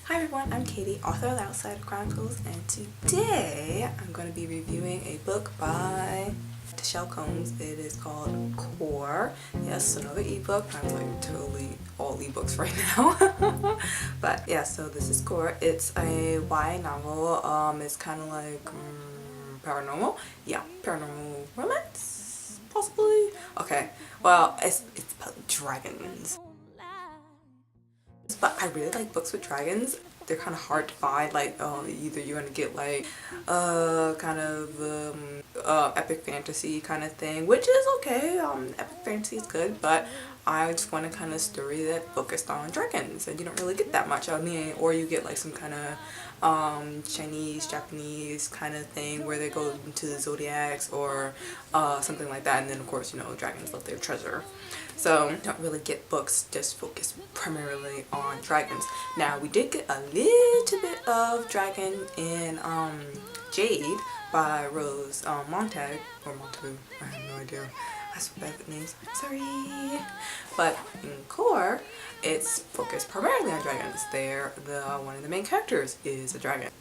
Hi everyone, I'm Katie, author of the Outside of Chronicles, and today I'm going to be reviewing a book by Teshelle Combs. It is called Core. Yes, another ebook. I'm like totally all ebooks right now. But yeah, so this is Core. It's a YA novel. It's kind of like paranormal. Yeah, paranormal romance, possibly. Okay, well, it's about dragons. But I really like books with dragons. They're kind of hard to find. Like, either you're gonna get like kind of epic fantasy kind of thing, which is okay. Epic fantasy is good, but I just want a kind of story that focused on dragons, and you don't really get that much. I mean, or you get like some kind of Chinese, Japanese kind of thing where they go into the zodiacs or something like that, and then of course, you know, dragons love their treasure. So you don't really get books just focused primarily on dragons. Now we did get a little bit of dragon in Jade by Rose Montag or Montague. I have no idea. I so bad with names. Sorry. But in Core, it's focused primarily on dragons. One of the main characters is a dragon.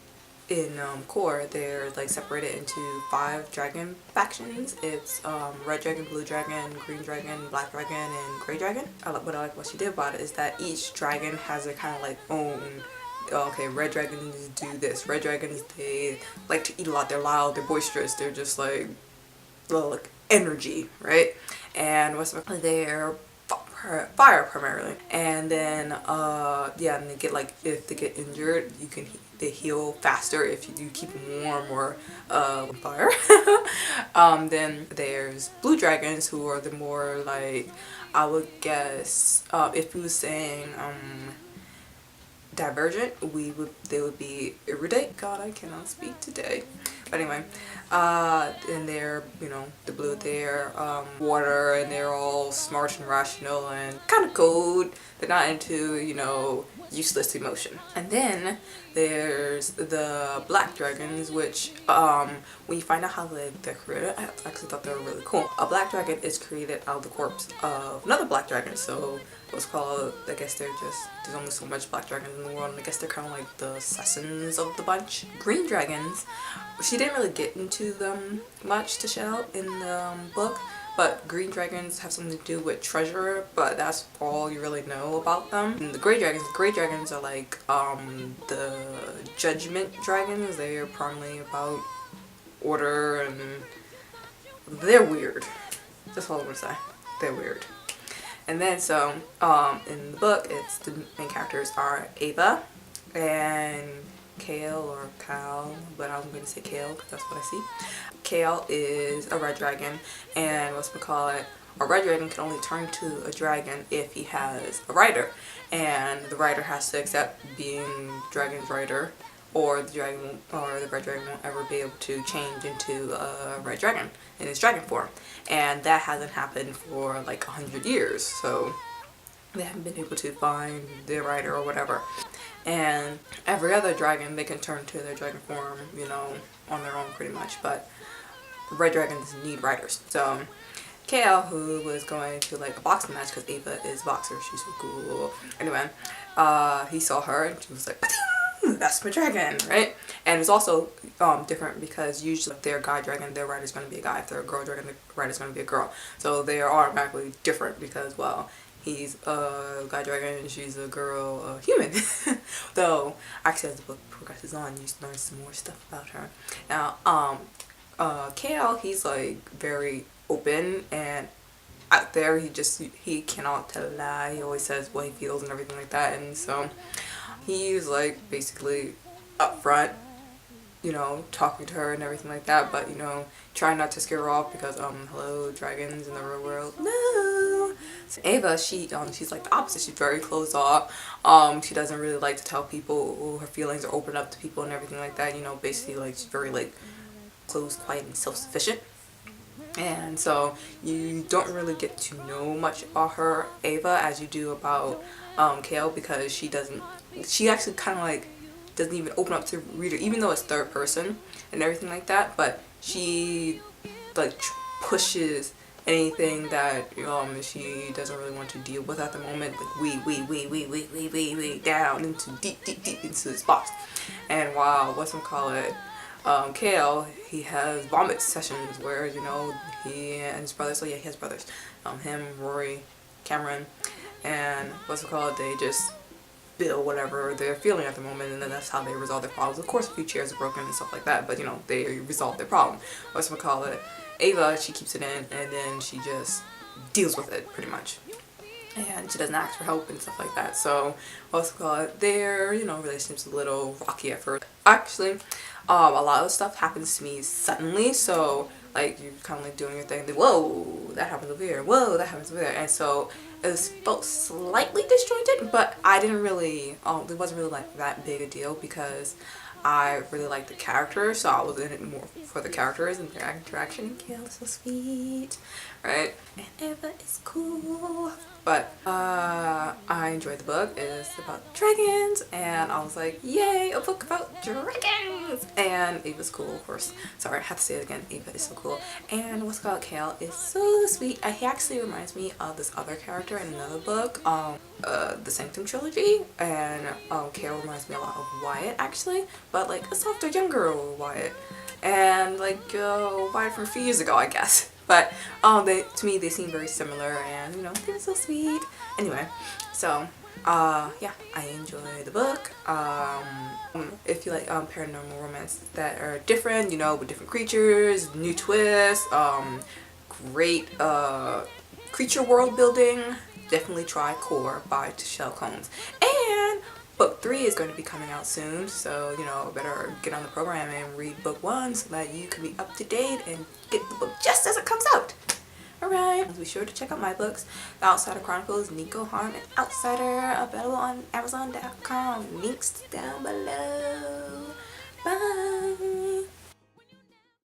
In Core, they're like separated into 5 dragon factions. It's red dragon, blue dragon, green dragon, black dragon, and gray dragon. What I like what she did about it is that each dragon has a kind of like own. Okay, red dragons do this. Red dragons, they like to eat a lot. They're loud. They're boisterous. They're just like energy, right? And they're fire primarily. And then yeah, and they get like, if they get injured, they heal faster if you keep them warm or fire. Then there's blue dragons, who are the more like, I would guess, if we was saying divergent, they would be erudite. God, I cannot speak today. But anyway, and they're, you know, the blue, they're water, and they're all smart and rational and kind of cold. They're not into, you know, useless emotion. And then there's the black dragons, which when you find out how they're created, I actually thought they were really cool. A black dragon is created out of the corpse of another black dragon. So what's called, I guess there's only so much black dragons in the world, and I guess they're kind of like the assassins of the bunch. Green dragons, she didn't really get into them much, Teshelle, in the book, but green dragons have something to do with treasure, but that's all you really know about them. And the gray dragons are like the judgment dragons. They are primarily about order, and they're weird. That's all I'm gonna say. They're weird. And then so in the book, it's the main characters are Ava and Cale or Cal, but I'm going to say Cale because that's what I see. Cale is a red dragon, and a red dragon can only turn to a dragon if he has a rider, and the rider has to accept being dragon's rider, or the red dragon won't ever be able to change into a red dragon in its dragon form. And that hasn't happened for like 100 years, so they haven't been able to find their rider or whatever. And every other dragon, they can turn to their dragon form, you know, on their own pretty much, but red dragons need riders. So Cale, who was going to like a boxing match, because Ava is a boxer, she's so cool. Anyway, he saw her and she was like, that's my dragon, right? And it's also different because usually if they're a guy dragon, their rider's going to be a guy. If they're a girl dragon, the rider's going to be a girl. So they are automatically different because, well, he's a guy dragon and she's a girl human. Though, actually as the book progresses on, you learn some more stuff about her. Now, Cale, he's like very open and out there. He cannot tell a lie. He always says what he feels and everything like that. And so he's like basically upfront, you know, talking to her and everything like that, but you know, trying not to scare her off because hello, dragons in the real world, no. So Ava, she's like the opposite. She's very closed off. She doesn't really like to tell people her feelings or open up to people and everything like that, you know. Basically, like, she's very like closed, quiet, and self-sufficient. And so you don't really get to know much about her, Ava, as you do about Cale, because she actually kind of like doesn't even open up to reader, even though it's third person and everything like that, but she like pushes anything that she doesn't really want to deal with at the moment, like we down into deep into this box. And while Cale, he has vomit sessions where he and his brothers. So yeah, he has brothers. Him, Rory, Cameron, and they just feel whatever they're feeling at the moment, and then that's how they resolve their problems. Of course, a few chairs are broken and stuff like that, but they resolve their problem. Ava, she keeps it in, and then she just deals with it pretty much, and she doesn't ask for help and stuff like that. So their relationship's a little rocky at first. Actually, a lot of stuff happens to me suddenly, so like you're kind of like doing your thing, then whoa, that happens over here, whoa, that happens over there, and so it felt slightly disjointed, but I didn't really, it wasn't really like that big a deal because I really like the characters, so I was in it more for the characters and their interaction. Cale is so sweet, right? And Eva is cool. But I enjoyed the book. It's about dragons, and I was like, yay, a book about dragons! And Eva's cool, of course. Sorry, I have to say it again. Eva is so cool. And Cale is so sweet. He actually reminds me of this other character in another book, the Sanctum trilogy, and Cale reminds me a lot of Wyatt, actually, but like a softer, younger Wyatt, and like Wyatt from a few years ago, I guess. But to me they seem very similar, and they were so sweet. Anyway, so yeah, I enjoy the book. If you like paranormal romance that are different, with different creatures, new twists, great creature world building, definitely try Core by Teshelle Combs. And book 3 is going to be coming out soon, so better get on the program and read book 1 so that you can be up to date and get the book just as it comes out. Alright, be sure to check out my books, The Outsider Chronicles, Niko, Harm, and Outsider, available on Amazon.com. Links down below.